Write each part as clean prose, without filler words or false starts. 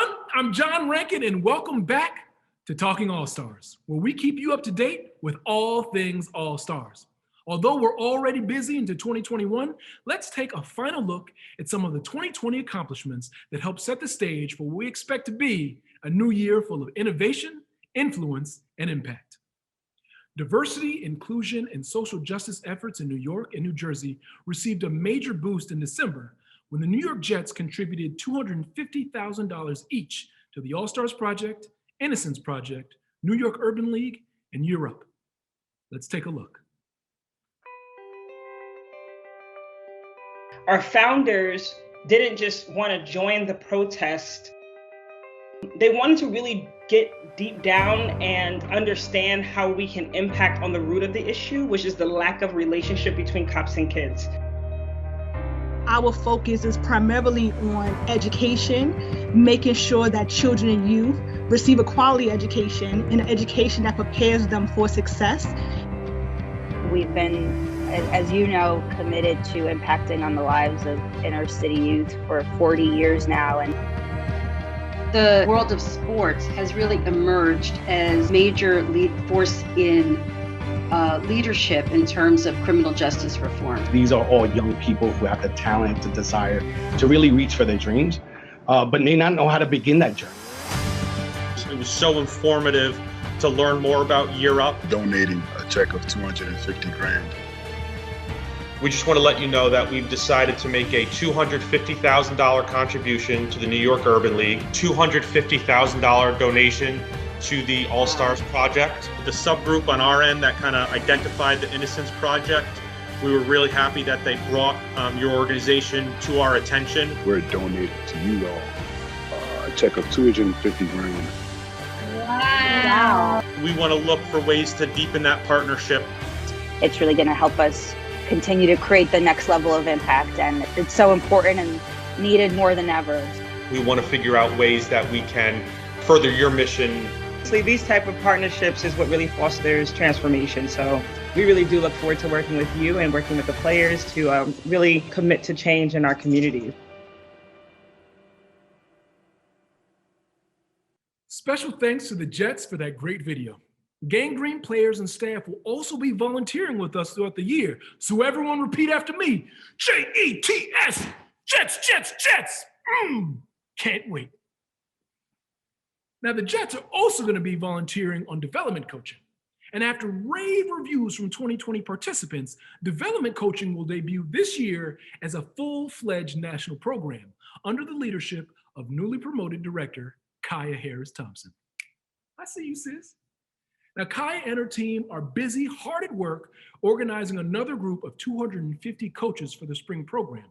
everyone. I'm John Rankin, and welcome back to Talking All-Stars, where we keep you up to date with all things All-Stars. Although we're already busy into 2021, let's take a final look at some of the 2020 accomplishments that help set the stage for what we expect to be a new year full of innovation, influence, and impact. Diversity, inclusion, and social justice efforts in New York and New Jersey received a major boost in December when the New York Jets contributed $250,000 each to the All-Stars Project, Innocence Project, New York Urban League, and Year Up. Let's take a look. Our founders didn't just want to join the protest. They wanted to really get deep down and understand how we can impact on the root of the issue, which is the lack of relationship between cops and kids. Our focus is primarily on education, making sure that children and youth receive a quality education and an education that prepares them for success. We've been, as you know, committed to impacting on the lives of inner city youth for 40 years now. And the world of sports has really emerged as a major lead force in leadership in terms of criminal justice reform. These are all young people who have the talent, the desire to really reach for their dreams, but may not know how to begin that journey. It was so informative to learn more about Year Up. Donating a check of $250,000. We just want to let you know that we've decided to make a $250,000 contribution to the New York Urban League, $250,000 donation to the All-Stars Project. The subgroup on our end that kind of identified the Innocence Project, we were really happy that they brought your organization to our attention. We're donating to you all a check of $250,000. Wow. We want to look for ways to deepen that partnership. It's really going to help us continue to create the next level of impact, and it's so important and needed more than ever. We want to figure out ways that we can further your mission. These type of partnerships is what really fosters transformation. So we really do look forward to working with you and working with the players to really commit to change in our community. Special thanks to the Jets for that great video. Gang Green players and staff will also be volunteering with us throughout the year. So everyone repeat after me. Jets, Jets, Jets, Jets. Can't wait. Now the Jets are also going to be volunteering on development coaching. And after rave reviews from 2020 participants, development coaching will debut this year as a full-fledged national program under the leadership of newly promoted director, Kaya Harris Thompson. I see you, sis. Now, Kaya and her team are busy, hard at work, organizing another group of 250 coaches for the spring program.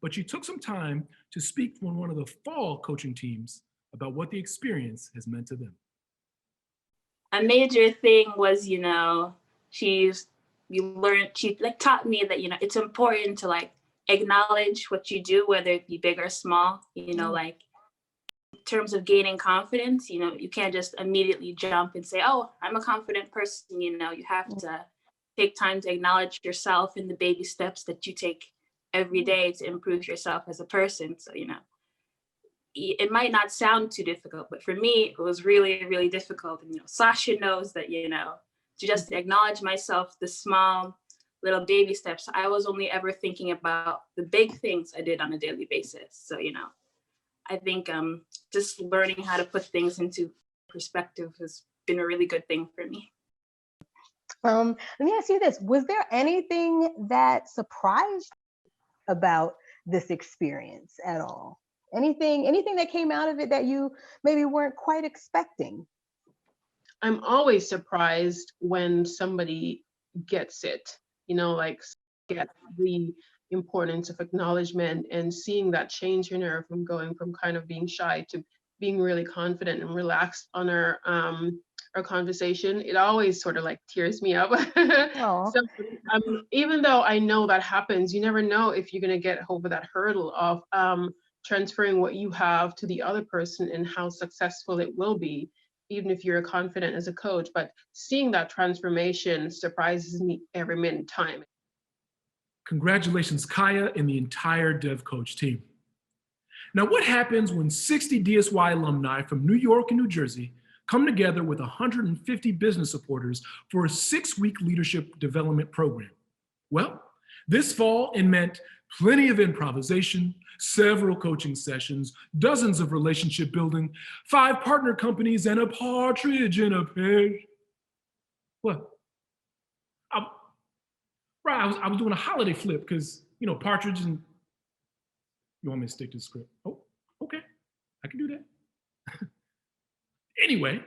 But she took some time to speak from one of the fall coaching teams about what the experience has meant to them. A major thing was, she taught me that, it's important to acknowledge what you do, whether it be big or small, in terms of gaining confidence, you can't just immediately jump and say, oh, I'm a confident person. You have to take time to acknowledge yourself and the baby steps that you take every day to improve yourself as a person. So, it might not sound too difficult, but for me, it was really, really difficult. And, Sasha knows that, to just acknowledge myself, the small little baby steps. I was only ever thinking about the big things I did on a daily basis. So, I think just learning how to put things into perspective has been a really good thing for me. Let me ask you this. Was there anything that surprised you about this experience at all? Anything that came out of it that you maybe weren't quite expecting? I'm always surprised when somebody gets it, get the importance of acknowledgement and seeing that change in her from going from kind of being shy to being really confident and relaxed on our conversation. It always sort of tears me up. So even though I know that happens, you never know if you're going to get over that hurdle of transferring what you have to the other person and how successful it will be, even if you're confident as a coach. But seeing that transformation surprises me every minute time. Congratulations, Kaya and the entire DevCoach team. Now, what happens when 60 DSY alumni from New York and New Jersey come together with 150 business supporters for a 6-week leadership development program? Well, this fall it meant plenty of improvisation, several coaching sessions, dozens of relationship building, 5 partner companies, and a partridge in a pear. What? I was doing a holiday flip because, you know, partridge and, you want me to stick to the script? Oh, okay, I can do that. Anyway,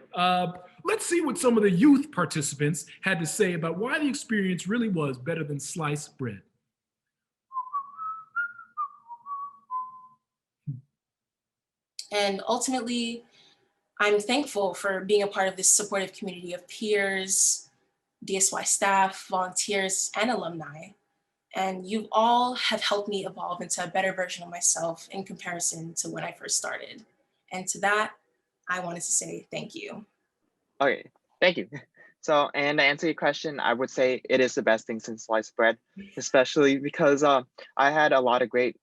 let's see what some of the youth participants had to say about why the experience really was better than sliced bread. And ultimately, I'm thankful for being a part of this supportive community of peers, DSY staff, volunteers, and alumni. And you all have helped me evolve into a better version of myself in comparison to when I first started. And to that, I wanted to say thank you. Okay, thank you. So, and to answer your question, I would say it is the best thing since sliced bread, especially because I had a lot of great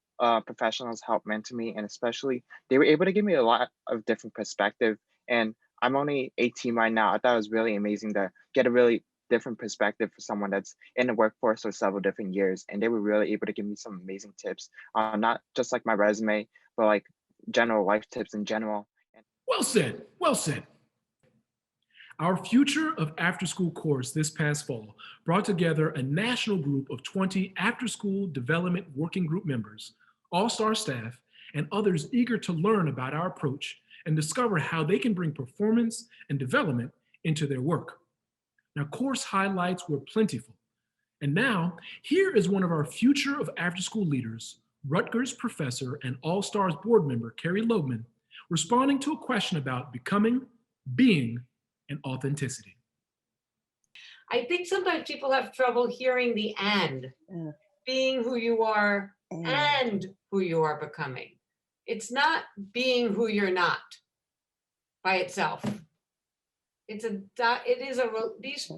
professionals help mentor me, and especially they were able to give me a lot of different perspective. And I'm only 18 right now. I thought it was really amazing to get a really different perspective for someone that's in the workforce for several different years. And they were really able to give me some amazing tips, not just like my resume, but like general life tips in general. Well said, well said. Our Future of After School course this past fall brought together a national group of 20 after-school development working group members, all-star staff, and others eager to learn about our approach and discover how they can bring performance and development into their work. Now, course highlights were plentiful. And now, here is one of our Future of After School leaders, Rutgers professor and All-Stars board member, Carrie Loebman, responding to a question about becoming, being, and authenticity. I think sometimes people have trouble hearing the and, being who you are and who you are becoming. It's not being who you're not by itself. These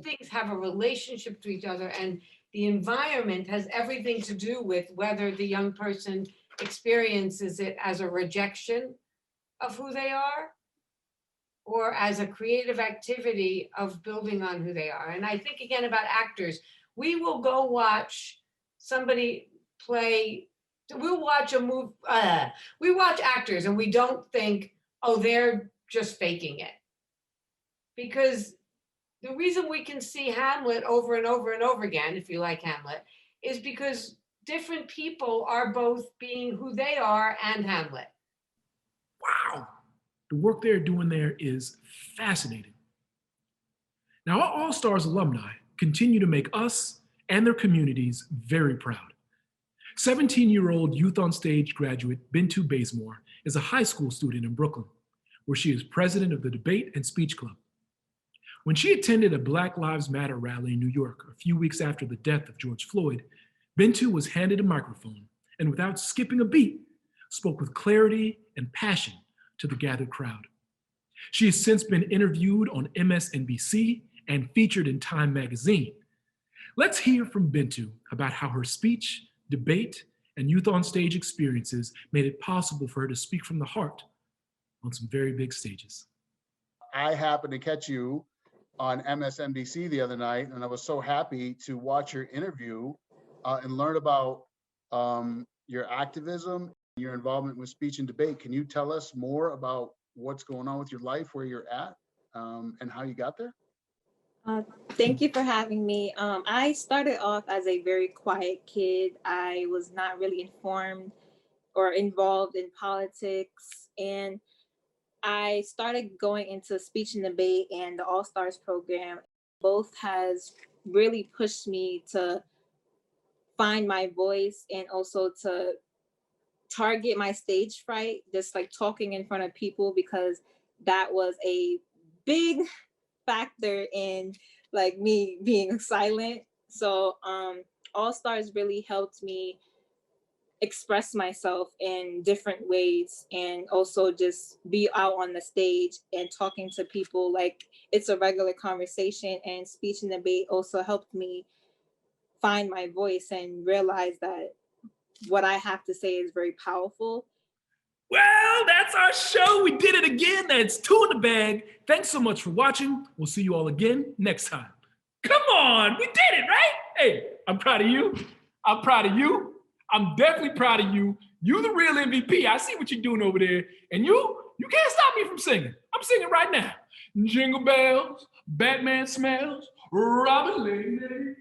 things have a relationship to each other, and the environment has everything to do with whether the young person experiences it as a rejection of who they are or as a creative activity of building on who they are. And I think again about actors, we will go watch somebody play, we'll watch a movie, we watch actors and we don't think, oh, they're just faking it. Because the reason we can see Hamlet over and over and over again, if you like Hamlet, is because different people are both being who they are and Hamlet. Wow, the work they're doing there is fascinating. Now, our All-Stars alumni continue to make us and their communities very proud. 17-year-old Youth on Stage graduate Bintu Bazemore is a high school student in Brooklyn, where she is president of the Debate and Speech Club. When she attended a Black Lives Matter rally in New York a few weeks after the death of George Floyd, Bintu was handed a microphone and, without skipping a beat, spoke with clarity and passion to the gathered crowd. She has since been interviewed on MSNBC and featured in Time magazine. Let's hear from Bintu about how her speech, debate, and Youth on Stage experiences made it possible for her to speak from the heart on some very big stages. I happened to catch you on MSNBC the other night, and I was so happy to watch your interview and learn about your activism, your involvement with speech and debate. Can you tell us more about what's going on with your life, where you're at, and how you got there? Thank you for having me. I started off as a very quiet kid. I was not really informed or involved in politics, and I started going into speech and debate and the All-Stars program. Both has really pushed me to find my voice and also to target my stage fright, just like talking in front of people, because that was a big factor in like me being silent. So All-Stars really helped me express myself in different ways and also just be out on the stage and talking to people like it's a regular conversation. And speech and debate also helped me find my voice and realize that what I have to say is very powerful. Well, that's our show. We did it again. That's 2 in the bag. Thanks so much for watching. We'll see you all again next time. Come on, we did it, right? Hey, I'm proud of you. I'm proud of you. I'm definitely proud of you. You the real MVP. I see what you're doing over there. And you can't stop me from singing. I'm singing right now. Jingle bells, Batman smells, Robin Lady.